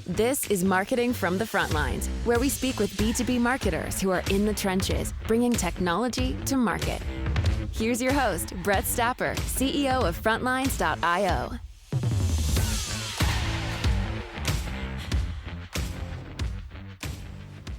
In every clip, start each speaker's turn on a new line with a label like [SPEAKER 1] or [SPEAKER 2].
[SPEAKER 1] This is Marketing from the Front Lines, where we speak with B2B marketers who are in the trenches, bringing technology to market. Here's your host, Brett Stapper, CEO of Frontlines.io.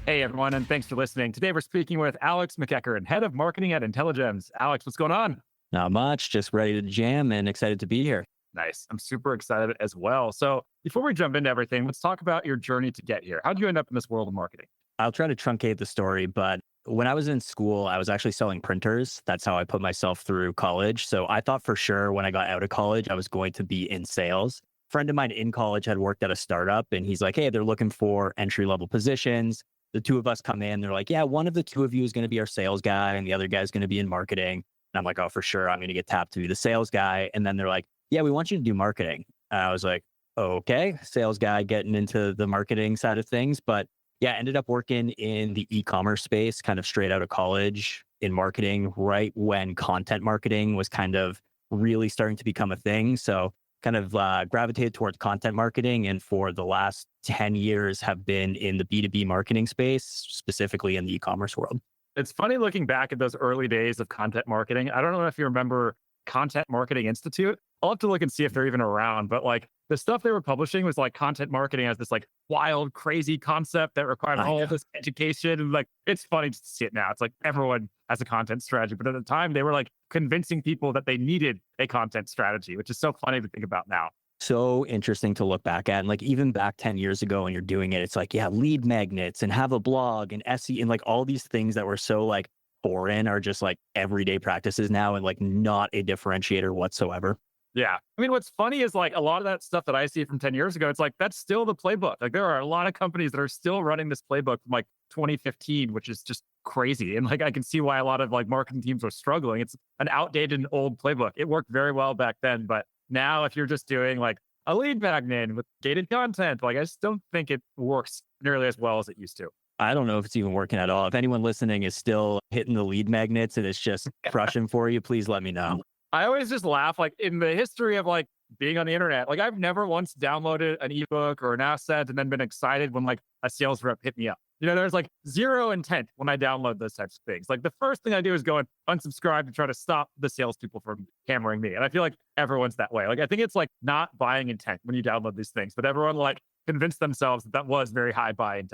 [SPEAKER 2] Hey, everyone, and thanks for listening. Today, we're speaking with Alex McEachern, Head of Marketing at Intelligems. Alex, what's going on?
[SPEAKER 3] Not much, just ready to jam and excited to be here.
[SPEAKER 2] Nice. I'm super excited as well. So before we jump into everything, let's talk about your journey to get here. How did you end up in this world of marketing?
[SPEAKER 3] I'll try to truncate the story, but when I was in school, I was actually selling printers. That's how I put myself through college. So I thought for sure when I got out of college, I was going to be in sales. A friend of mine in college had worked at a startup, and he's like, hey, they're looking for entry-level positions. The two of us come in, they're like, yeah, one of the two of you is going to be our sales guy and the other guy's going to be in marketing. And I'm like, oh, for sure, I'm going to get tapped to be the sales guy. And then they're like, yeah, we want you to do marketing. And I was like, okay, sales guy getting into the marketing side of things. But yeah, ended up working in the e-commerce space, kind of straight out of college in marketing, right when content marketing was kind of really starting to become a thing. So kind of gravitated towards content marketing, and for the last 10 years have been in the B2B marketing space, specifically in the e-commerce world.
[SPEAKER 2] It's funny looking back at those early days of content marketing. I don't know if you remember Content Marketing Institute. I'll have to look and see if they're even around, but like the stuff they were publishing was like content marketing as this like wild, crazy concept that required all this education. And like, it's funny to see it now. It's like everyone has a content strategy, but at the time they were like convincing people that they needed a content strategy, which is so funny to think about now.
[SPEAKER 3] So interesting to look back at. And like even back 10 years ago when you're doing it, it's like, yeah, lead magnets and have a blog and SE and like all these things that were so like foreign are just like everyday practices now and like not a differentiator whatsoever.
[SPEAKER 2] Yeah. I mean, what's funny is like a lot of that stuff that I see from 10 years ago, it's like, that's still the playbook. Like there are a lot of companies that are still running this playbook from like 2015, which is just crazy. And like, I can see why a lot of like marketing teams are struggling. It's an outdated and old playbook. It worked very well back then, but now if you're just doing like a lead magnet with gated content, like I just don't think it works nearly as well as it used to.
[SPEAKER 3] I don't know if it's even working at all. If anyone listening is still hitting the lead magnets and it's just crushing for you, please let me know.
[SPEAKER 2] I always just laugh, like in the history of like being on the internet, like I've never once downloaded an ebook or an asset and then been excited when like a sales rep hit me up. You know, there's like zero intent when I download those types of things. Like the first thing I do is go and unsubscribe to try to stop the salespeople from hammering me. And I feel like everyone's that way. Like I think it's like not buying intent when you download these things, but everyone like convinced themselves that was very high buying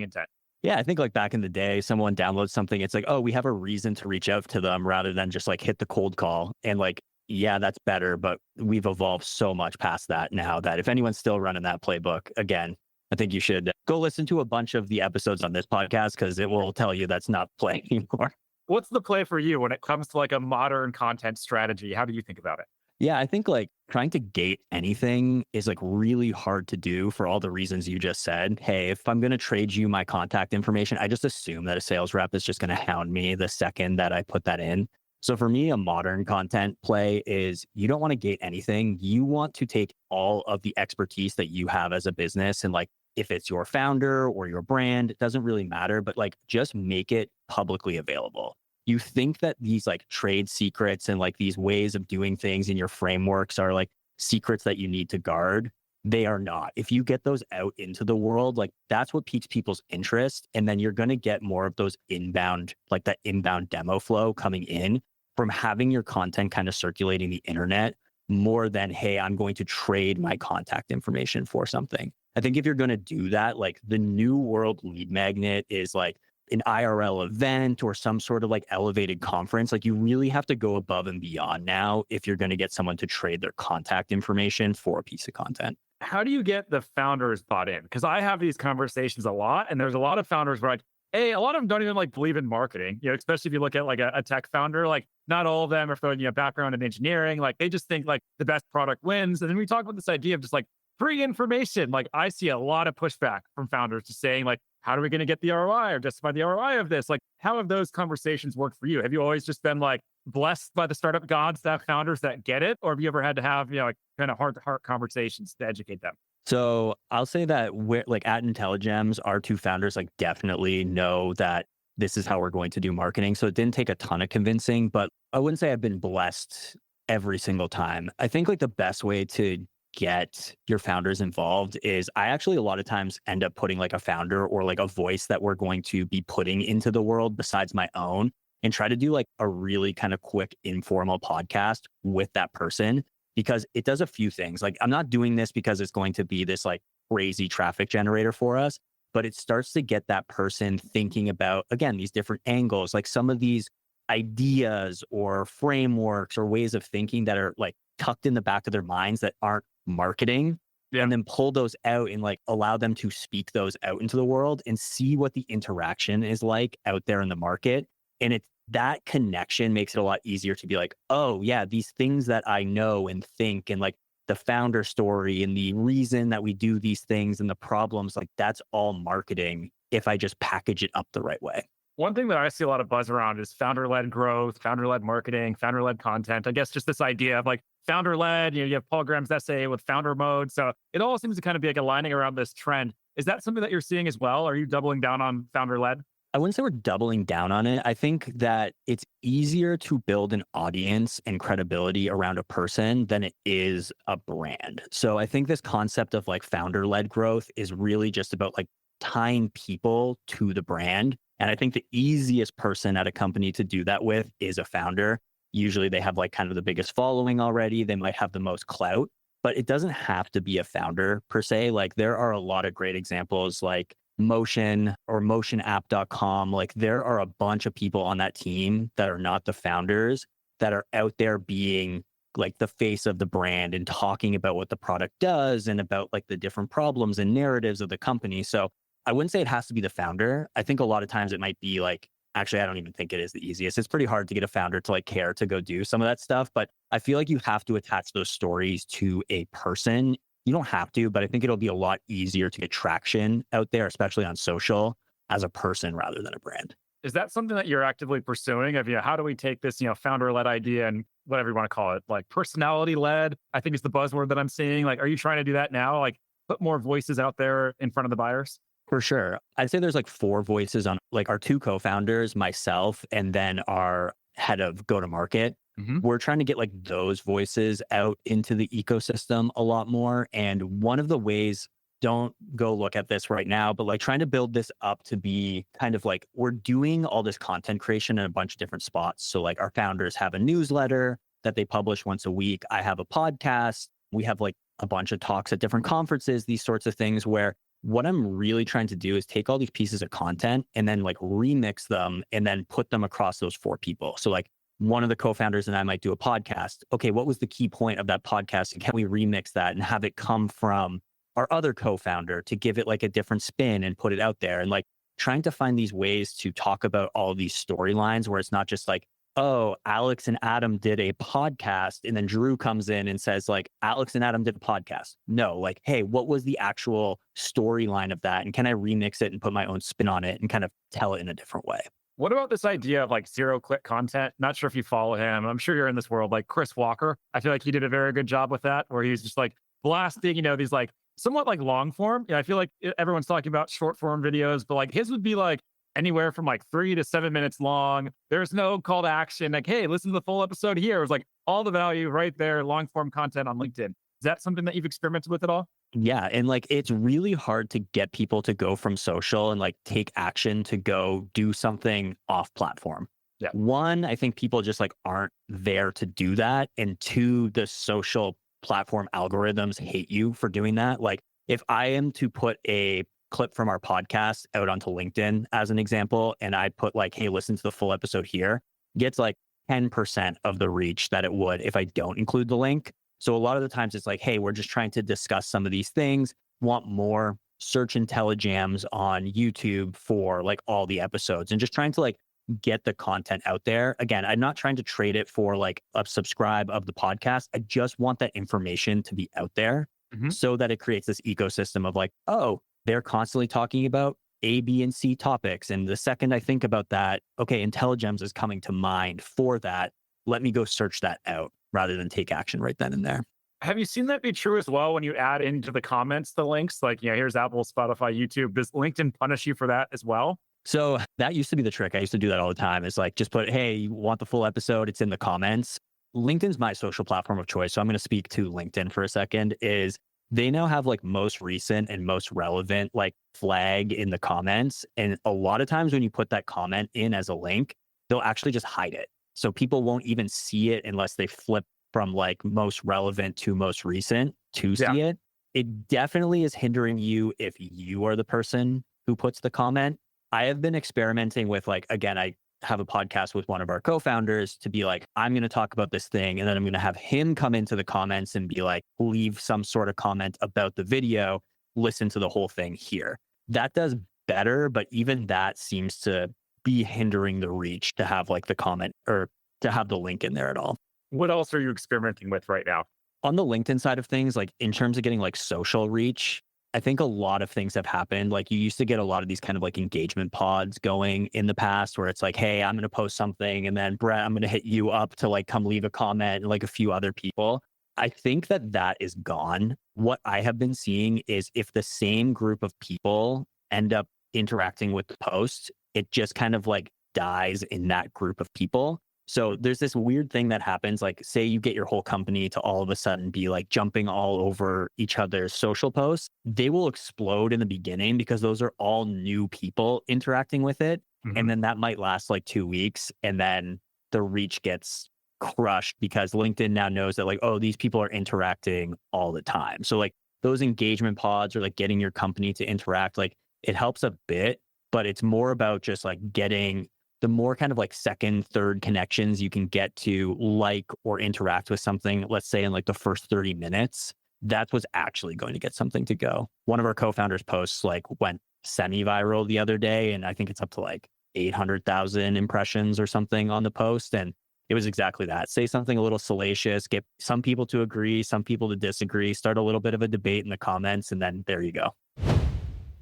[SPEAKER 2] intent.
[SPEAKER 3] Yeah, I think like back in the day, someone downloads something, it's like, oh, we have a reason to reach out to them rather than just like hit the cold call. And like, yeah, that's better, but we've evolved so much past that now that if anyone's still running that playbook, again, I think you should go listen to a bunch of the episodes on this podcast because it will tell you that's not playing anymore.
[SPEAKER 2] What's the play for you when it comes to like a modern content strategy? How do you think about it?
[SPEAKER 3] Yeah, I think like trying to gate anything is like really hard to do for all the reasons you just said. Hey, if I'm going to trade you my contact information, I just assume that a sales rep is just going to hound me the second that I put that in. So for me, a modern content play is you don't want to gate anything. You want to take all of the expertise that you have as a business and like if it's your founder or your brand, it doesn't really matter, but like just make it publicly available. You think that these like trade secrets and like these ways of doing things in your frameworks are like secrets that you need to guard. They are not. If you get those out into the world, like that's what piques people's interest. And then you're going to get more of those inbound, like that inbound demo flow coming in from having your content kind of circulating the internet more than, hey, I'm going to trade my contact information for something. I think if you're going to do that, like the new world lead magnet is like an IRL event or some sort of like elevated conference. Like you really have to go above and beyond now if you're going to get someone to trade their contact information for a piece of content.
[SPEAKER 2] How do you get the founders bought in? Because I have these conversations a lot, and there's a lot of founders where like, hey, a lot of them don't even like believe in marketing. You know, especially if you look at like a tech founder, like not all of them are throwing a background in engineering. Like they just think like the best product wins. And then we talk about this idea of just like free information. Like I see a lot of pushback from founders just saying like, how are we going to get the ROI or justify the ROI of this? Like, how have those conversations worked for you? Have you always just been like blessed by the startup gods that founders that get it? Or have you ever had to have, you know, like kind of heart to heart conversations to educate them?
[SPEAKER 3] So I'll say that we're like at Intelligems, our two founders like definitely know that this is how we're going to do marketing. So it didn't take a ton of convincing, but I wouldn't say I've been blessed every single time. I think like the best way to get your founders involved is I actually a lot of times end up putting like a founder or like a voice that we're going to be putting into the world besides my own and try to do like a really kind of quick informal podcast with that person because it does a few things. Like I'm not doing this because it's going to be this like crazy traffic generator for us, but it starts to get that person thinking about, again, these different angles, like some of these ideas or frameworks or ways of thinking that are like tucked in the back of their minds that aren't marketing.
[SPEAKER 2] Yeah.
[SPEAKER 3] And then pull those out and like allow them to speak those out into the world and see what the interaction is like out there in the market. And it's that connection makes it a lot easier to be like, oh yeah, these things that I know and think and like the founder story and the reason that we do these things and the problems, like that's all marketing if I just package it up the right way.
[SPEAKER 2] One thing that I see a lot of buzz around is founder-led growth, founder-led marketing, founder-led content. I guess just this idea of like founder-led, you have Paul Graham's essay with founder mode. So it all seems to kind of be like aligning around this trend. Is that something that you're seeing as well? Are you doubling down on founder-led?
[SPEAKER 3] I wouldn't say we're doubling down on it. I think that it's easier to build an audience and credibility around a person than it is a brand. So I think this concept of like founder-led growth is really just about like tying people to the brand. And I think the easiest person at a company to do that with is a founder. Usually they have like kind of the biggest following already. They might have the most clout, but it doesn't have to be a founder per se. Like there are a lot of great examples like Motion or motionapp.com. Like there are a bunch of people on that team that are not the founders that are out there being like the face of the brand and talking about what the product does and about like the different problems and narratives of the company. So I wouldn't say it has to be the founder. I think a lot of times it might be like, actually, I don't even think it is the easiest. It's pretty hard to get a founder to like care to go do some of that stuff. But I feel like you have to attach those stories to a person. You don't have to, but I think it'll be a lot easier to get traction out there, especially on social as a person rather than a brand.
[SPEAKER 2] Is that something that you're actively pursuing of, how do we take this, founder-led idea and whatever you want to call it, like personality-led, I think is the buzzword that I'm seeing. Like, are you trying to do that now? Like put more voices out there in front of the buyers?
[SPEAKER 3] For sure. I'd say there's like 4 voices on like our 2 co-founders, myself, and then our head of go-to-market. We're trying to get like those voices out into the ecosystem a lot more. And one of the ways, don't go look at this right now, but like trying to build this up to be kind of like we're doing all this content creation in a bunch of different spots. So like our founders have a newsletter that they publish once a week. I have a podcast. We have like a bunch of talks at different conferences, these sorts of things where what I'm really trying to do is take all these pieces of content and then like remix them and then put them across those 4 people. So like one of the co-founders and I might do a podcast. Okay, what was the key point of that podcast? And can we remix that and have it come from our other co-founder to give it like a different spin and put it out there? And like trying to find these ways to talk about all these storylines where it's not just like, oh, Alex and Adam did a podcast. And then Drew comes in and says like, Alex and Adam did a podcast. No, like, hey, what was the actual storyline of that? And can I remix it and put my own spin on it and kind of tell it in a different way?
[SPEAKER 2] What about this idea of like 0-click content? Not sure if you follow him. I'm sure you're in this world. Like Chris Walker, I feel like he did a very good job with that, where he's just like blasting, these like somewhat like long form. I feel like everyone's talking about short form videos, but like his would be like anywhere from like 3 to 7 minutes long. There's no call to action. Like, hey, listen to the full episode here. It was like all the value right there, long form content on LinkedIn. Is that something that you've experimented with at all?
[SPEAKER 3] Yeah. And like, it's really hard to get people to go from social and like take action to go do something off platform.
[SPEAKER 2] Yeah.
[SPEAKER 3] 1, I think people just like aren't there to do that. And 2, the social platform algorithms hate you for doing that. Like if I am to put a clip from our podcast out onto LinkedIn as an example, and I put like, hey, listen to the full episode here, gets like 10% of the reach that it would if I don't include the link. So a lot of the times it's like, hey, we're just trying to discuss some of these things, want more, search Intelligems on YouTube for like all the episodes and just trying to like get the content out there. Again, I'm not trying to trade it for like a subscribe of the podcast. I just want that information to be out there so that it creates this ecosystem of like, oh, they're constantly talking about A, B, and C topics. And the second I think about that, okay, Intelligems is coming to mind for that. Let me go search that out rather than take action right then and there.
[SPEAKER 2] Have you seen that be true as well when you add into the comments the links? Like, here's Apple, Spotify, YouTube. Does LinkedIn punish you for that as well?
[SPEAKER 3] So that used to be the trick. I used to do that all the time. It's like, just put, hey, you want the full episode? It's in the comments. LinkedIn's my social platform of choice. So I'm going to speak to LinkedIn for a second. Is they now have like most recent and most relevant like flag in the comments. And a lot of times when you put that comment in as a link, they'll actually just hide it. So people won't even see it unless they flip from like most relevant to most recent to see it. It definitely is hindering you if you are the person who puts the comment. I have been experimenting with like, again, I have a podcast with one of our co-founders to be like, I'm going to talk about this thing. And then I'm going to have him come into the comments and be like, leave some sort of comment about the video, listen to the whole thing here. That does better, but even that seems to be hindering the reach to have like the comment or to have the link in there at all.
[SPEAKER 2] What else are you experimenting with right now?
[SPEAKER 3] On the LinkedIn side of things, like in terms of getting like social reach, I think a lot of things have happened. Like you used to get a lot of these kind of like engagement pods going in the past where it's like, hey, I'm going to post something and then Brett, I'm going to hit you up to like come leave a comment and like a few other people. I think that is gone. What I have been seeing is if the same group of people end up interacting with the post, it just kind of like dies in that group of people. So there's this weird thing that happens, like say you get your whole company to all of a sudden be like jumping all over each other's social posts. They will explode in the beginning because those are all new people interacting with it.
[SPEAKER 2] Mm-hmm.
[SPEAKER 3] And then that might last like 2 weeks. And then the reach gets crushed because LinkedIn now knows that like, oh, these people are interacting all the time. So like those engagement pods or like getting your company to interact, like it helps a bit, but it's more about just like getting the more kind of like second, third connections you can get to like or interact with something, let's say in like the first 30 minutes, that's what's actually going to get something to go. One of our co-founders' posts like went semi-viral the other day, and I think it's up to like 800,000 impressions or something on the post. And it was exactly that. Say something a little salacious, get some people to agree, some people to disagree, start a little bit of a debate in the comments, and then there you go.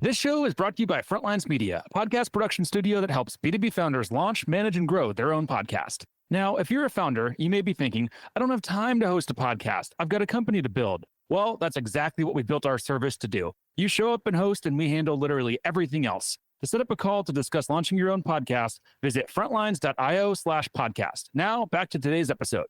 [SPEAKER 4] This show is brought to you by Frontlines Media, a podcast production studio that helps B2B founders launch, manage, and grow their own podcast. Now, if you're a founder, you may be thinking, I don't have time to host a podcast. I've got a company to build. Well, that's exactly what we built our service to do. You show up and host, and we handle literally everything else. To set up a call to discuss launching your own podcast, visit frontlines.io/podcast. Now, back to today's episode.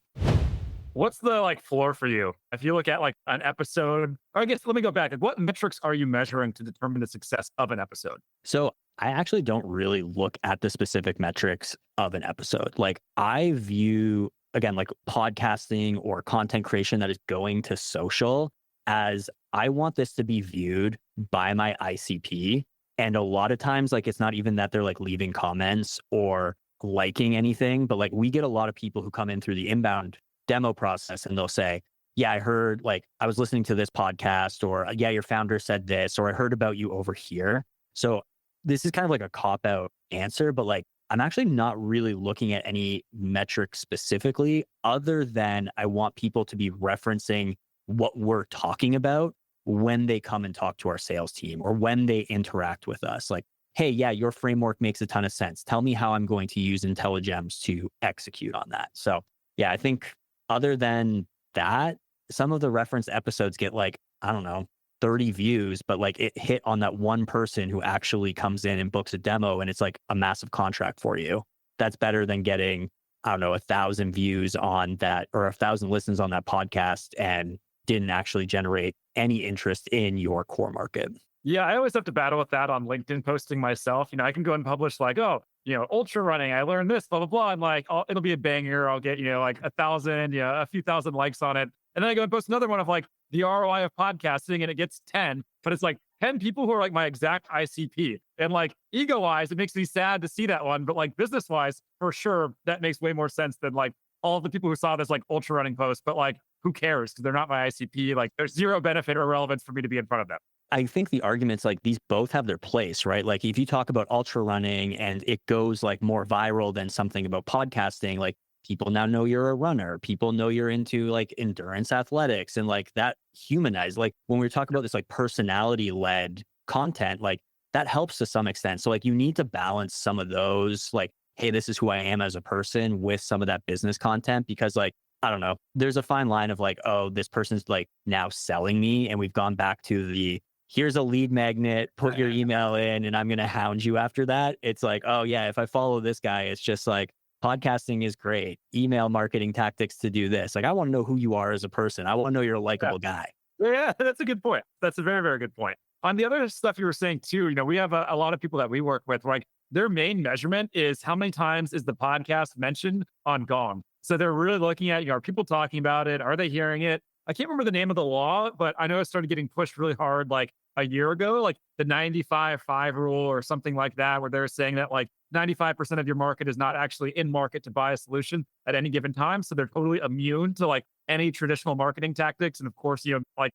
[SPEAKER 2] What's the like floor for you? If you look at like an episode, or I guess let me go back. Like, what metrics are you measuring to determine the success of an episode?
[SPEAKER 3] So I actually don't really look at the specific metrics of an episode. Like I view, again, like podcasting or content creation that is going to social as I want this to be viewed by my ICP. And a lot of times, like it's not even that they're like leaving comments or liking anything, but like we get a lot of people who come in through the inbound demo process and they'll say, yeah, I heard like I was listening to this podcast, or yeah, your founder said this, or I heard about you over here. So this is kind of like a cop-out answer, but like I'm actually not really looking at any metrics specifically other than I want people to be referencing what we're talking about when they come and talk to our sales team or when they interact with us. Like, hey, yeah, your framework makes a ton of sense. Tell me how I'm going to use Intelligems to execute on that. So yeah, I think other than that, some of the referenced episodes get like, I don't know, 30 views, but like it hit on that one person who actually comes in and books a demo and it's like a massive contract for you. That's better than getting, I don't know, 1,000 views on that or 1,000 listens on that podcast and didn't actually generate any interest in your core market.
[SPEAKER 2] Yeah, I always have to battle with that on LinkedIn posting myself. I can go and publish like, oh, ultra running, I learned this, blah, blah, blah. And like, it'll be a banger. I'll get, like 1,000, a few thousand likes on it. And then I go and post another one of like the ROI of podcasting and it gets 10, but it's like 10 people who are like my exact ICP. And like ego wise, it makes me sad to see that one. But like business wise, for sure, that makes way more sense than like all of the people who saw this like ultra running post. But like, who cares? Because they're not my ICP. Like there's zero benefit or relevance for me to be in front of them.
[SPEAKER 3] I think the argument's like these both have their place, right? Like if you talk about ultra running and it goes like more viral than something about podcasting, like people now know you're a runner. People know you're into like endurance athletics and like that humanized. Like when we're talking about this like personality led content, like that helps to some extent. So like you need to balance some of those like, hey, this is who I am as a person with some of that business content because like, I don't know, there's a fine line of like, oh, this person's like now selling me. And we've gone back to the here's a lead magnet, put your email in and I'm going to hound you after that. It's like, oh yeah, if I follow this guy, it's just like, podcasting is great. Email marketing tactics to do this. Like, I want to know who you are as a person. I want to know you're a likable guy.
[SPEAKER 2] Yeah, that's a good point. That's a very, very good point. On the other stuff you were saying too, we have a lot of people that we work with, like their main measurement is how many times is the podcast mentioned on Gong. So they're really looking at, are people talking about it? Are they hearing it? I can't remember the name of the law, but I know it started getting pushed really hard like a year ago, like the 95-5 rule or something like that, where they're saying that like 95% of your market is not actually in market to buy a solution at any given time. So they're totally immune to like any traditional marketing tactics. And of course, like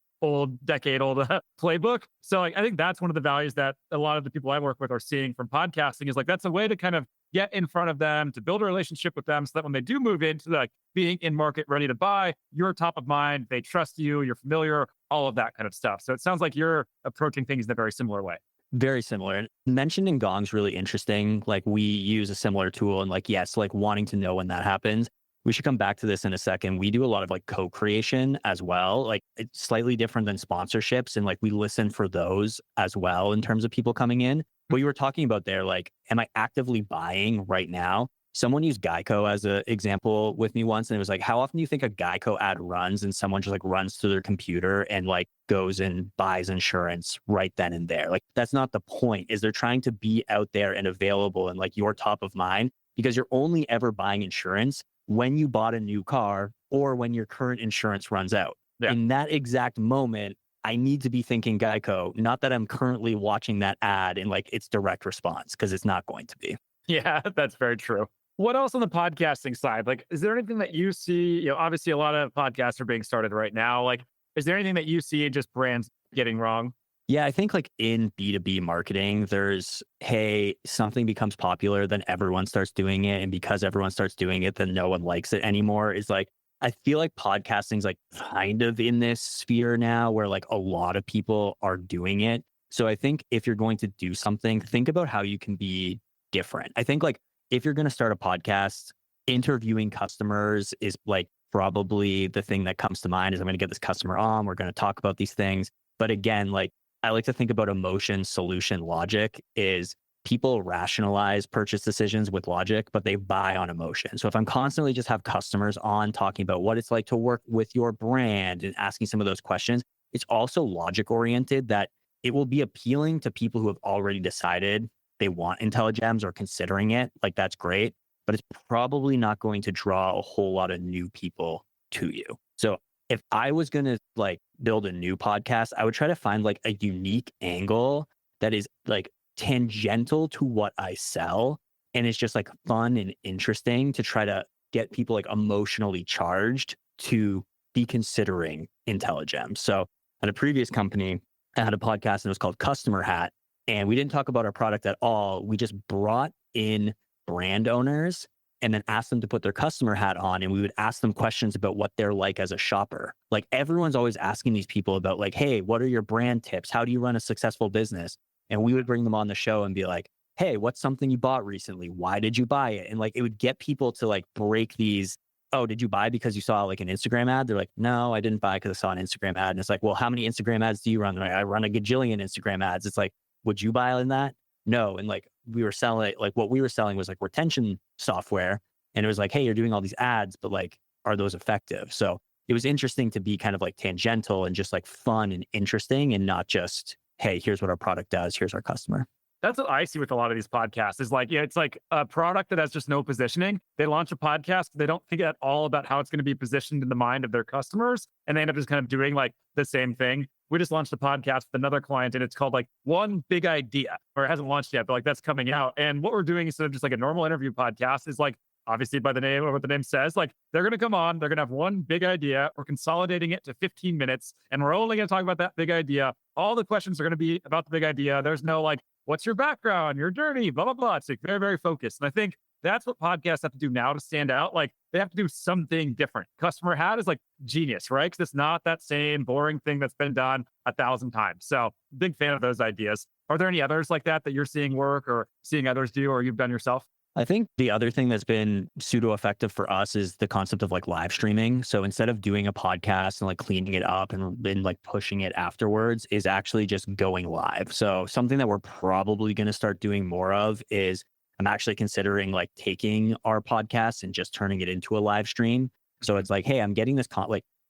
[SPEAKER 2] decade-old playbook. So like, I think that's one of the values that a lot of the people I work with are seeing from podcasting is like, that's a way to kind of get in front of them, to build a relationship with them so that when they do move into like being in market ready to buy, you're top of mind, they trust you, you're familiar, all of that kind of stuff. So it sounds like you're approaching things in a very similar way.
[SPEAKER 3] Very similar. And mentioning Gong's really interesting. Like we use a similar tool and like, yes, like wanting to know when that happens. We should come back to this in a second. We do a lot of like co-creation as well. Like it's slightly different than sponsorships. And like we listen for those as well in terms of people coming in. What you were talking about there, like, am I actively buying right now? Someone used Geico as an example with me once. And it was like, how often do you think a Geico ad runs and someone just like runs to their computer and like goes and buys insurance right then and there? Like, that's not the point. Is they're trying to be out there and available and like you're top of mind because you're only ever buying insurance when you bought a new car or when your current insurance runs out. Yeah. In that exact moment, I need to be thinking Geico, not that I'm currently watching that ad in like its direct response, because it's not going to be.
[SPEAKER 2] Yeah, that's very true. What else on the podcasting side? Like, is there anything that you see, obviously a lot of podcasts are being started right now. Like, is there anything that you see just brands getting wrong?
[SPEAKER 3] Yeah, I think like in B2B marketing, there's, hey, something becomes popular, then everyone starts doing it. And because everyone starts doing it, then no one likes it anymore. Is like, I feel like podcasting's like kind of in this sphere now where like a lot of people are doing it. So I think if you're going to do something, think about how you can be different. I think like if you're going to start a podcast, interviewing customers is like probably the thing that comes to mind is I'm going to get this customer on, we're going to talk about these things. But again, like I like to think about emotion, solution, logic is people rationalize purchase decisions with logic, but they buy on emotion. So if I'm constantly just have customers on talking about what it's like to work with your brand and asking some of those questions, it's also logic oriented that it will be appealing to people who have already decided they want Intelligems or considering it. Like that's great, but it's probably not going to draw a whole lot of new people to you. So if I was going to like build a new podcast, I would try to find like a unique angle that is like tangential to what I sell. And it's just like fun and interesting to try to get people like emotionally charged to be considering Intelligems. So at a previous company, I had a podcast and it was called Customer Hat. And we didn't talk about our product at all. We just brought in brand owners and then asked them to put their customer hat on. And we would ask them questions about what they're like as a shopper. Like everyone's always asking these people about like, hey, what are your brand tips? How do you run a successful business? And we would bring them on the show and be like, hey, what's something you bought recently? Why did you buy it? And like, it would get people to like break these, oh, did you buy because you saw like an Instagram ad? They're like, no, I didn't buy because I saw an Instagram ad. And it's like, well, how many Instagram ads do you run? Like, I run a gajillion Instagram ads. It's like, would you buy in that? No. And like, we were selling, like what we were selling was like retention software. And it was like, hey, you're doing all these ads, but like, are those effective? So it was interesting to be kind of like tangential and just like fun and interesting and not just, hey, here's what our product does. Here's our customer.
[SPEAKER 2] That's what I see with a lot of these podcasts is like, it's like a product that has just no positioning. They launch a podcast. They don't think at all about how it's going to be positioned in the mind of their customers. And they end up just kind of doing like the same thing. We just launched a podcast with another client and it's called like One Big Idea, or it hasn't launched yet, but like that's coming out. And what we're doing instead of just like a normal interview podcast is like, obviously by the name or what the name says, like they're going to come on, they're going to have one big idea. We're consolidating it to 15 minutes and we're only going to talk about that big idea. All the questions are going to be about the big idea. There's no like, what's your background, your journey, blah, blah, blah. It's like very, very focused. And I think that's what podcasts have to do now to stand out. Like they have to do something different. Customer Hat is like genius, right? Because it's not that same boring thing that's been done 1,000 times. So big fan of those ideas. Are there any others like that you're seeing work or seeing others do or you've done yourself?
[SPEAKER 3] I think the other thing that's been pseudo effective for us is the concept of like live streaming. So instead of doing a podcast and like cleaning it up and then like pushing it afterwards is actually just going live. So something that we're probably going to start doing more of is I'm actually considering like taking our podcast and just turning it into a live stream. So it's like, hey, I'm getting this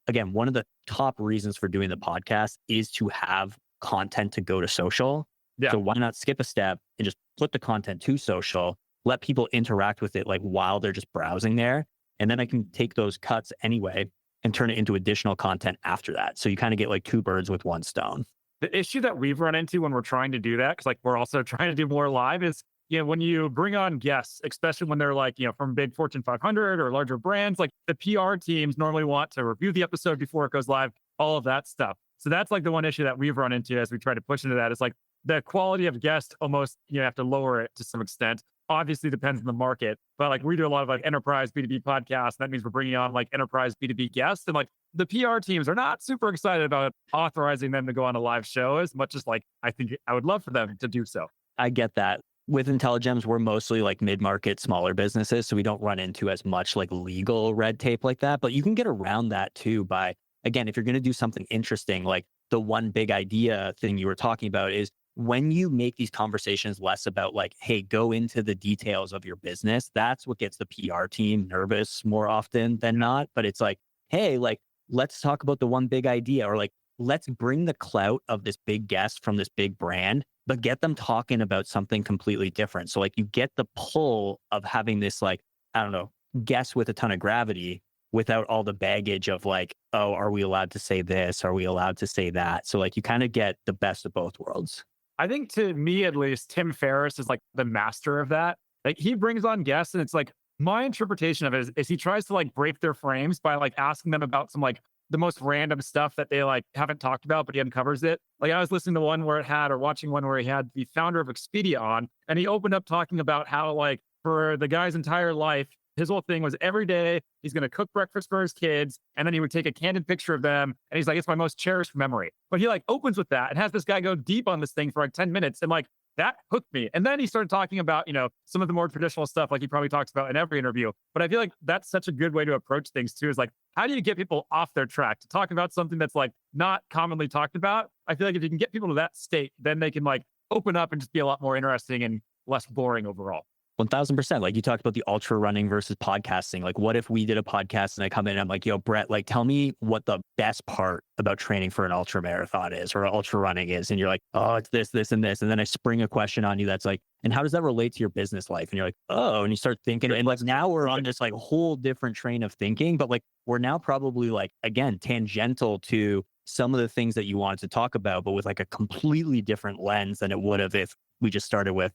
[SPEAKER 3] again, one of the top reasons for doing the podcast is to have content to go to social.
[SPEAKER 2] Yeah.
[SPEAKER 3] So why not skip a step and just put the content to social, let people interact with it like while they're just browsing there. And then I can take those cuts anyway and turn it into additional content after that. So you kind of get like two birds with one stone.
[SPEAKER 2] The issue that we've run into when we're trying to do that, because like we're also trying to do more live, is when you bring on guests, especially when they're like, from big Fortune 500 or larger brands, like the PR teams normally want to review the episode before it goes live, all of that stuff. So that's like the one issue that we've run into as we try to push into that is like the quality of guest almost, you have to lower it to some extent. Obviously depends on the market, but like we do a lot of like enterprise B2B podcasts. That means we're bringing on like enterprise B2B guests, and like the PR teams are not super excited about authorizing them to go on a live show as much as like I think I would love for them to do so.
[SPEAKER 3] I get that. With Intelligems, we're mostly like mid-market, smaller businesses, so we don't run into as much like legal red tape like that. But you can get around that too by, again, if you're going to do something interesting, like the one big idea thing you were talking about is when you make these conversations less about like, hey, go into the details of your business, that's what gets the PR team nervous more often than not. But it's like, hey, like, let's talk about the one big idea, or like, let's bring the clout of this big guest from this big brand, but get them talking about something completely different. So like you get the pull of having this like, I don't know, guest with a ton of gravity without all the baggage of like, oh, are we allowed to say this? Are we allowed to say that? So like you kind of get the best of both worlds.
[SPEAKER 2] I think to me, at least, Tim Ferriss is like the master of that. Like he brings on guests and it's like my interpretation of it is he tries to like break their frames by like asking them about some like the most random stuff that they like haven't talked about, but he uncovers it. Like I was listening to one where watching one where he had the founder of Expedia on, and he opened up talking about how like for the guy's entire life, his whole thing was every day he's going to cook breakfast for his kids, and then he would take a candid picture of them. And he's like, it's my most cherished memory. But he like opens with that and has this guy go deep on this thing for like 10 minutes. And like that hooked me. And then he started talking about, some of the more traditional stuff like he probably talks about in every interview. But I feel like that's such a good way to approach things too, is like, how do you get people off their track to talk about something that's like not commonly talked about? I feel like if you can get people to that state, then they can like open up and just be a lot more interesting and less boring overall.
[SPEAKER 3] 1000%. Like you talked about the ultra running versus podcasting. Like what if we did a podcast and I come in and I'm like, yo, Brett, like tell me what the best part about training for an ultra marathon is or ultra running is. And you're like, oh, it's this, this, and this. And then I spring a question on you that's like, and how does that relate to your business life? And you're like, oh, and you start thinking, and like now we're on this like whole different train of thinking, but like we're now probably like, again, tangential to some of the things that you wanted to talk about, but with like a completely different lens than it would have if we just started with,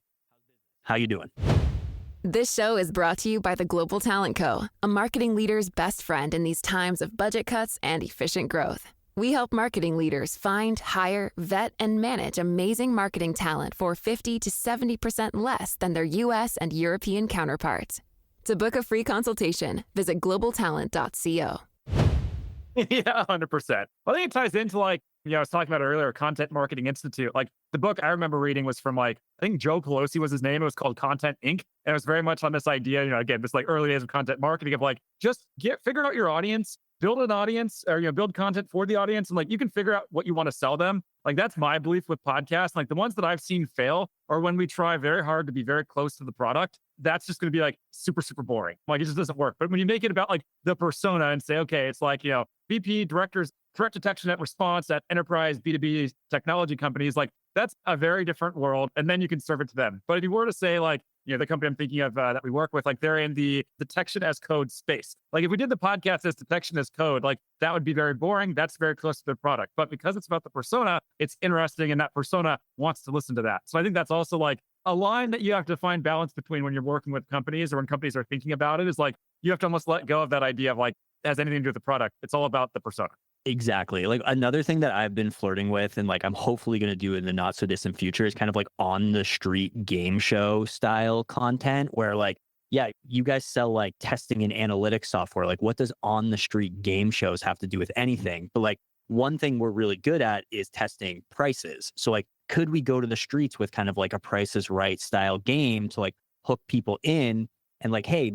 [SPEAKER 3] how you doing?
[SPEAKER 1] This show is brought to you by the Global Talent Co., a marketing leader's best friend in these times of budget cuts and efficient growth. We help marketing leaders find, hire, vet, and manage amazing marketing talent for 50 to 70% less than their U.S. and European counterparts. To book a free consultation, visit globaltalent.co.
[SPEAKER 2] Yeah, 100%. I think it ties into like, I was talking about earlier, Content Marketing Institute. Like the book I remember reading was from like, I think Joe Pelosi was his name. It was called Content Inc. And it was very much on this idea, again, this like early days of content marketing of like, just figure out your audience, build an audience or, build content for the audience. And like, you can figure out what you want to sell them. Like that's my belief with podcasts. Like the ones that I've seen fail are when we try very hard to be very close to the product. That's just going to be like super, super boring. Like it just doesn't work. But when you make it about like the persona and say, okay, it's like, VP directors, threat detection and response at enterprise B2B technology companies, like that's a very different world. And then you can serve it to them. But if you were to say like, the company I'm thinking of that we work with, like they're in the detection as code space. Like if we did the podcast as detection as code, like that would be very boring. That's very close to the product. But because it's about the persona, it's interesting and that persona wants to listen to that. So I think that's also like a line that you have to find balance between when you're working with companies or when companies are thinking about it is like, you have to almost let go of that idea of like, it has anything to do with the product. It's all about the persona.
[SPEAKER 3] Exactly. Like another thing that I've been flirting with and like I'm hopefully going to do in the not so distant future is kind of like on the street game show style content where like, yeah, you guys sell like testing and analytics software. Like what does on the street game shows have to do with anything? But like one thing we're really good at is testing prices. So like, could we go to the streets with kind of like a Price is Right style game to like hook people in and like, hey,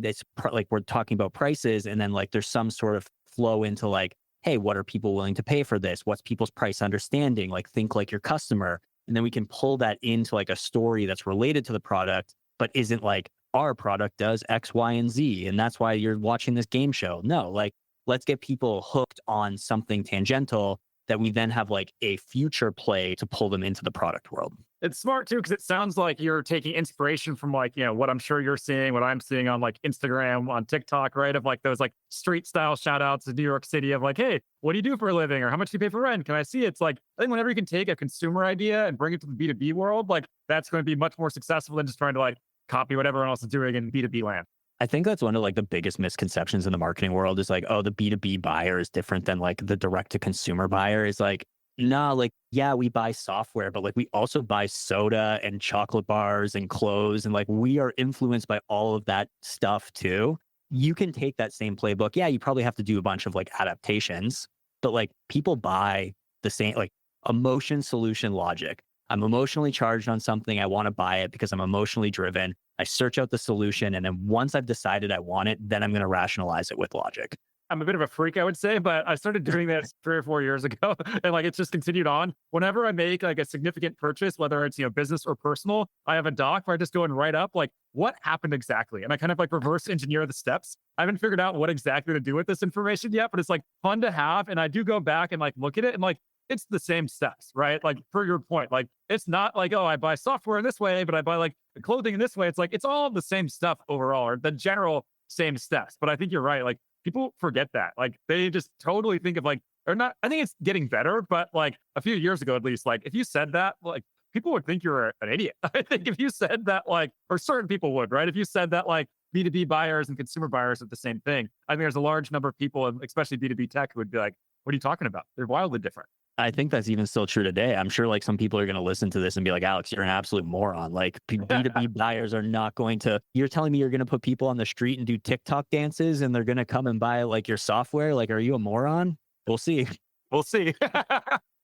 [SPEAKER 3] like we're talking about prices and then like there's some sort of flow into like, hey, what are people willing to pay for this? What's people's price understanding? Like think like your customer. And then we can pull that into like a story that's related to the product but isn't like our product does X, Y, and Z. And that's why you're watching this game show. No, like let's get people hooked on something tangential that we then have like a future play to pull them into the product world.
[SPEAKER 2] It's smart too, because it sounds like you're taking inspiration from like, what I'm sure you're seeing, what I'm seeing on like Instagram, on TikTok, right? Of like those like street style shout outs in New York City of like, hey, what do you do for a living? Or how much do you pay for rent? Can I see it? It's like, I think whenever you can take a consumer idea and bring it to the B2B world, like that's going to be much more successful than just trying to like copy what everyone else is doing in B2B land.
[SPEAKER 3] I think that's one of like the biggest misconceptions in the marketing world is like, oh, the B2B buyer is different than like the direct to consumer buyer. Is like, nah, like, yeah, we buy software, but like we also buy soda and chocolate bars and clothes. And like we are influenced by all of that stuff too. You can take that same playbook. Yeah, you probably have to do a bunch of like adaptations, but like people buy the same, like emotion, solution, logic. I'm emotionally charged on something. I want to buy it because I'm emotionally driven. I search out the solution. And then once I've decided I want it, then I'm going to rationalize it with logic.
[SPEAKER 2] I'm a bit of a freak, I would say, but I started doing this 3 or 4 years ago, and like it's just continued on. Whenever I make like a significant purchase, whether it's business or personal, I have a doc where I just go and write up like what happened exactly, and I kind of like reverse engineer the steps. I haven't figured out what exactly to do with this information yet, but it's like fun to have, and I do go back and like look at it, and like it's the same steps, right? Like per your point, like it's not like, oh, I buy software in this way, but I buy like clothing in this way. It's like it's all the same stuff overall, or the general same steps. But I think you're right, like people forget that. Like they just totally think of like, or not, I think it's getting better, but like a few years ago, at least, like if you said that, like people would think you're an idiot. I think if you said that, like, or certain people would, right? If you said that like B2B buyers and consumer buyers are the same thing, I think there's a large number of people, especially B2B tech, who would be like, what are you talking about? They're wildly different.
[SPEAKER 3] I think that's even still true today. I'm sure like some people are going to listen to this and be like, Alex, you're an absolute moron. Like B2B buyers are not going to, you're telling me you're going to put people on the street and do TikTok dances and they're going to come and buy like your software? Like, are you a moron? We'll see.
[SPEAKER 2] We'll see.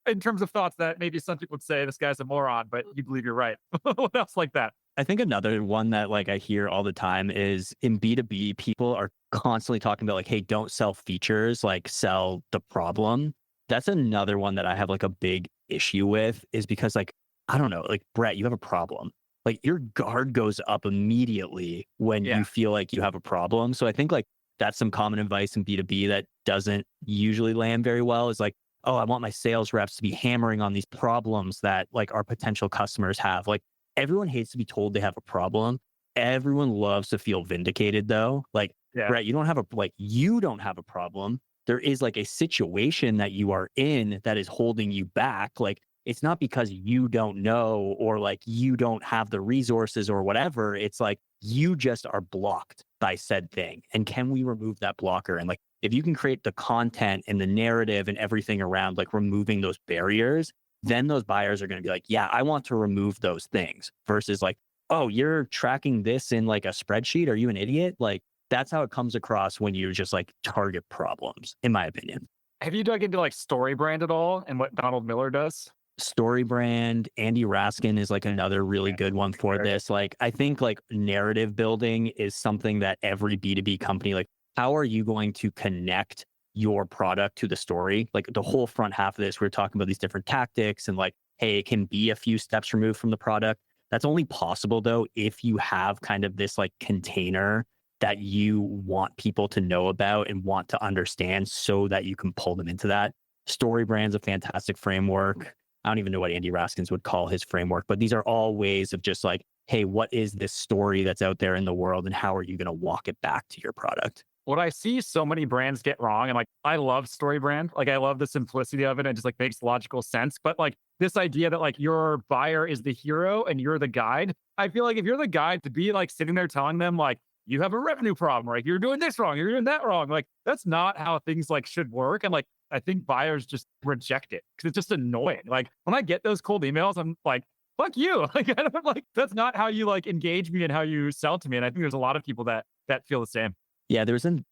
[SPEAKER 2] In terms of thoughts that maybe some people would say this guy's a moron, but you believe you're right. What else like that?
[SPEAKER 3] I think another one that like I hear all the time is in B2B, people are constantly talking about like, hey, don't sell features, like sell the problem. That's another one that I have like a big issue with is because like, I don't know, like Brett, you have a problem. Like your guard goes up immediately when you feel like you have a problem. So I think like that's some common advice in B2B that doesn't usually land very well is like, oh, I want my sales reps to be hammering on these problems that like our potential customers have. Like everyone hates to be told they have a problem. Everyone loves to feel vindicated though. Like, Brett, you don't have a problem. There is like a situation that you are in that is holding you back. Like it's not because you don't know or like you don't have the resources or whatever. It's like you just are blocked by said thing. And can we remove that blocker? And like if you can create the content and the narrative and everything around like removing those barriers, then those buyers are going to be like, yeah, I want to remove those things versus like, oh, you're tracking this in like a spreadsheet. Are you an idiot? Like, that's how it comes across when you just like target problems, in my opinion.
[SPEAKER 2] Have you dug into like StoryBrand at all and what Donald Miller does?
[SPEAKER 3] StoryBrand, Andy Raskin is like another really good one for this. Like, I think like narrative building is something that every B2B company, like, how are you going to connect your product to the story? Like the whole front half of this, we're talking about these different tactics and like, hey, it can be a few steps removed from the product. That's only possible though, if you have kind of this like container that you want people to know about and want to understand so that you can pull them into that. StoryBrand's a fantastic framework. I don't even know what Andy Raskins would call his framework, but these are all ways of just like, hey, what is this story that's out there in the world and how are you going to walk it back to your product?
[SPEAKER 2] What I see so many brands get wrong, and like I love StoryBrand, like I love the simplicity of it and it just like makes logical sense. But like this idea that like your buyer is the hero and you're the guide, I feel like if you're the guide to be like sitting there telling them like, you have a revenue problem, right? You're doing this wrong. You're doing that wrong. Like, that's not how things like should work. And like, I think buyers just reject it because it's just annoying. Like when I get those cold emails, I'm like, fuck you. Like, I don't like, that's not how you like engage me and how you sell to me. And I think there's a lot of people that feel the same.
[SPEAKER 3] Yeah,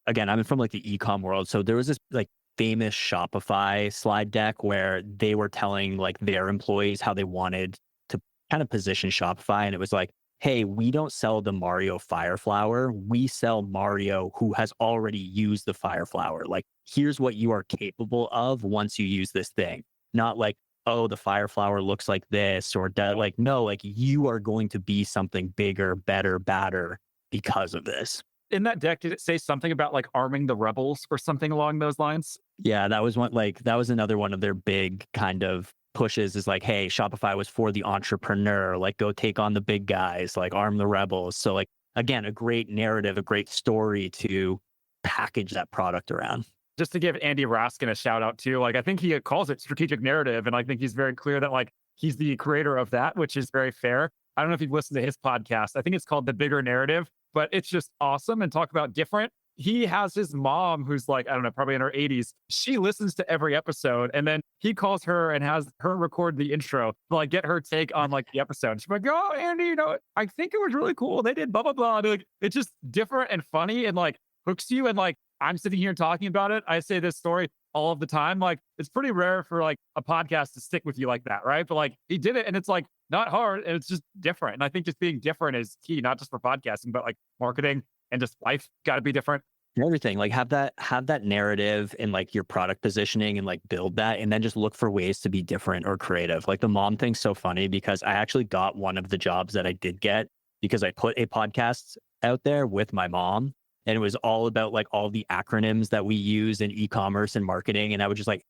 [SPEAKER 3] again, I'm from like the e-com world. So there was this like famous Shopify slide deck where they were telling like their employees how they wanted to kind of position Shopify. And it was like, hey, we don't sell the Mario Fire Flower. We sell Mario who has already used the Fire Flower. Like, here's what you are capable of once you use this thing. Not like, oh, the fire flower looks like this, or like, no, like you are going to be something bigger, better, badder because of this.
[SPEAKER 2] In that deck, did it say something about like arming the rebels or something along those lines?
[SPEAKER 3] Yeah, that was one, like, that was another one of their big kind of pushes is like, hey, Shopify was for the entrepreneur, like go take on the big guys, like arm the rebels. So like, again, a great narrative, a great story to package that product around.
[SPEAKER 2] Just to give Andy Raskin a shout out too, like I think he calls it strategic narrative. And I think he's very clear that like he's the creator of that, which is very fair. I don't know if you've listened to his podcast. I think it's called The Bigger Narrative, but it's just awesome and talk about different. He has his mom who's like, I don't know, probably in her 80s. She listens to every episode and then he calls her and has her record the intro to like get her take on like the episode. She's like, oh, Andy, you know, I think it was really cool. They did blah, blah, blah. Like, it's just different and funny and like hooks you. And like, I'm sitting here talking about it. I say this story all of the time. Like, it's pretty rare for like a podcast to stick with you like that, right? But like he did it and it's like not hard and it's just different. And I think just being different is key, not just for podcasting, but like marketing and just life got to be different.
[SPEAKER 3] Everything, like have that narrative and like your product positioning and like build that, and then just look for ways to be different or creative. Like the mom thing's so funny because I actually got one of the jobs that I did get because I put a podcast out there with my mom, and it was all about like all the acronyms that we use in e-commerce and marketing. And I would just like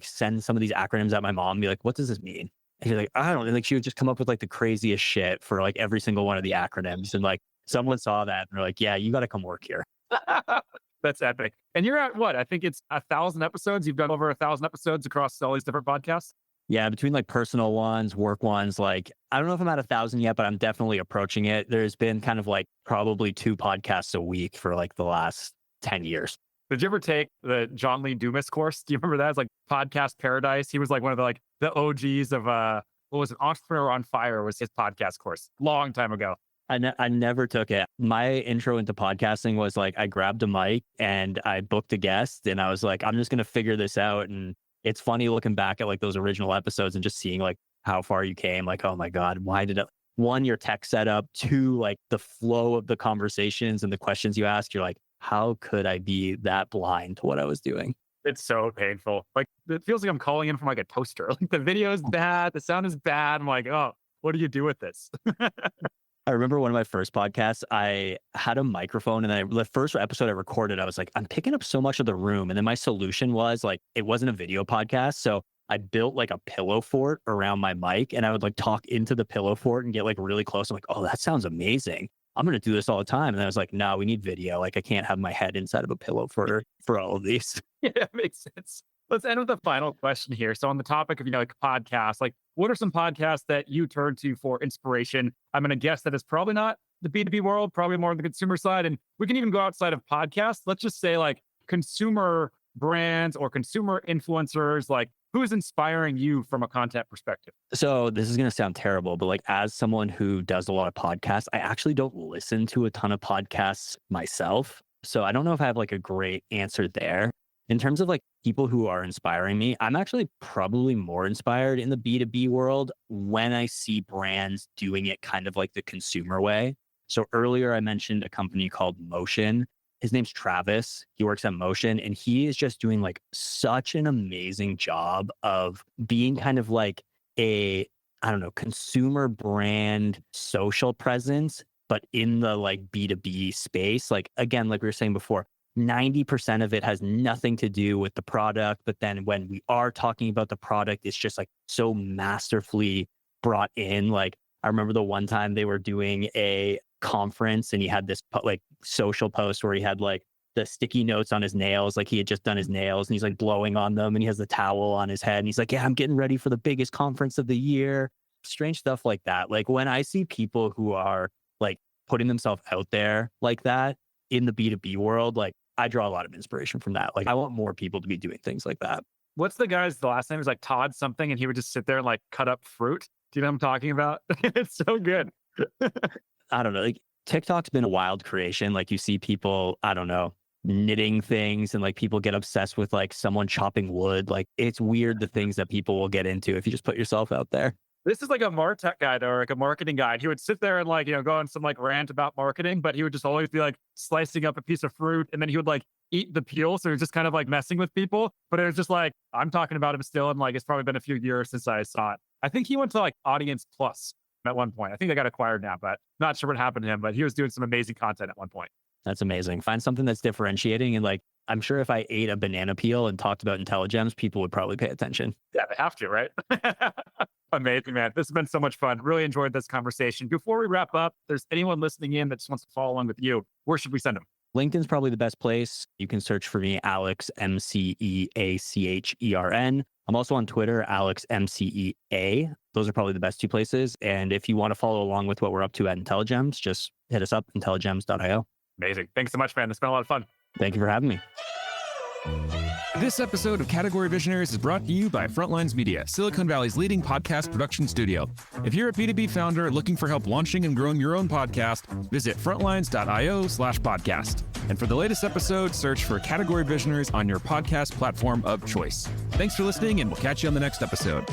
[SPEAKER 3] send some of these acronyms at my mom and be like, what does this mean? And she's like, I don't know. Like she would just come up with like the craziest shit for like every single one of the acronyms. And like someone saw that and they're like, yeah, you got to come work here.
[SPEAKER 2] That's epic. And you're at what? I think it's 1,000 episodes. You've done over 1,000 episodes across all these different podcasts.
[SPEAKER 3] Yeah, between like personal ones, work ones, like I don't know if I'm at 1,000 yet, but I'm definitely approaching it. There's been kind of like probably 2 podcasts a week for like the last 10 years.
[SPEAKER 2] Did you ever take the John Lee Dumas course? Do you remember that? It's like Podcast Paradise. He was like one of the OGs of what was it? Entrepreneur on Fire was his podcast course long time ago.
[SPEAKER 3] I never took it. My intro into podcasting was like, I grabbed a mic and I booked a guest and I was like, I'm just going to figure this out. And it's funny looking back at like those original episodes and just seeing like how far you came. Like, oh my God, why did it? 1, your tech setup. 2, like the flow of the conversations and the questions you ask. You're like, how could I be that blind to what I was doing?
[SPEAKER 2] It's so painful. Like it feels like I'm calling in from like a toaster. Like the video is bad. The sound is bad. I'm like, oh, what do you do with this?
[SPEAKER 3] I remember one of my first podcasts, I had a microphone and then the first episode I recorded, I was like, I'm picking up so much of the room. And then my solution was like, it wasn't a video podcast. So I built like a pillow fort around my mic and I would like talk into the pillow fort and get like really close. I'm like, oh, that sounds amazing. I'm going to do this all the time. And then I was like, no, we need video. Like I can't have my head inside of a pillow for all of these.
[SPEAKER 2] Yeah, that makes sense. Let's end with a final question here. So on the topic of, like podcasts, like what are some podcasts that you turn to for inspiration? I'm going to guess that it's probably not the B2B world, probably more on the consumer side. And we can even go outside of podcasts. Let's just say like consumer brands or consumer influencers, like who's inspiring you from a content perspective?
[SPEAKER 3] So this is going to sound terrible, but like as someone who does a lot of podcasts, I actually don't listen to a ton of podcasts myself. So I don't know if I have like a great answer there. In terms of like people who are inspiring me, I'm actually probably more inspired in the B2B world when I see brands doing it kind of like the consumer way. So earlier I mentioned a company called Motion. His name's Travis. He works at Motion and he is just doing like such an amazing job of being kind of like a, I don't know, consumer brand social presence, but in the like B2B space. Like, again, like we were saying before, 90% of it has nothing to do with the product. But then when we are talking about the product, it's just like so masterfully brought in. Like I remember the one time they were doing a conference and he had this like social post where he had like the sticky notes on his nails. Like he had just done his nails and he's like blowing on them and he has the towel on his head. And he's like, yeah, I'm getting ready for the biggest conference of the year. Strange stuff like that. Like when I see people who are like putting themselves out there like that in the B2B world, like I draw a lot of inspiration from that. Like I want more people to be doing things like that.
[SPEAKER 2] What's the last name was like Todd something and he would just sit there and like cut up fruit. Do you know what I'm talking about? It's so good.
[SPEAKER 3] I don't know. Like TikTok's been a wild creation. Like you see people, I don't know, knitting things and like people get obsessed with like someone chopping wood. Like it's weird the things that people will get into if you just put yourself out there.
[SPEAKER 2] This is like a MarTech guy though, or like a marketing guy. He would sit there and like, go on some like rant about marketing, but he would just always be like slicing up a piece of fruit and then he would like eat the peel. So he was just kind of like messing with people. But it was just like, I'm talking about him still. And like, it's probably been a few years since I saw it. I think he went to like Audience Plus at one point. I think they got acquired now, but not sure what happened to him, but he was doing some amazing content at one point.
[SPEAKER 3] That's amazing. Find something that's differentiating. And like, I'm sure if I ate a banana peel and talked about Intelligems, people would probably pay attention.
[SPEAKER 2] Yeah, they have to, right? Amazing, man. This has been so much fun. Really enjoyed this conversation. Before we wrap up, if there's anyone listening in that just wants to follow along with you, where should we send them?
[SPEAKER 3] LinkedIn's probably the best place. You can search for me, Alex McEachern. I'm also on Twitter, Alex MCEA. Those are probably the best two places. And if you want to follow along with what we're up to at Intelligems, just hit us up, intelligems.io.
[SPEAKER 2] Amazing. Thanks so much, man. It's been a lot of fun.
[SPEAKER 3] Thank you for having me.
[SPEAKER 4] This episode of Category Visionaries is brought to you by Frontlines Media, Silicon Valley's leading podcast production studio. If you're a B2B founder looking for help launching and growing your own podcast, visit frontlines.io/podcast. And for the latest episode, search for Category Visionaries on your podcast platform of choice. Thanks for listening, and we'll catch you on the next episode.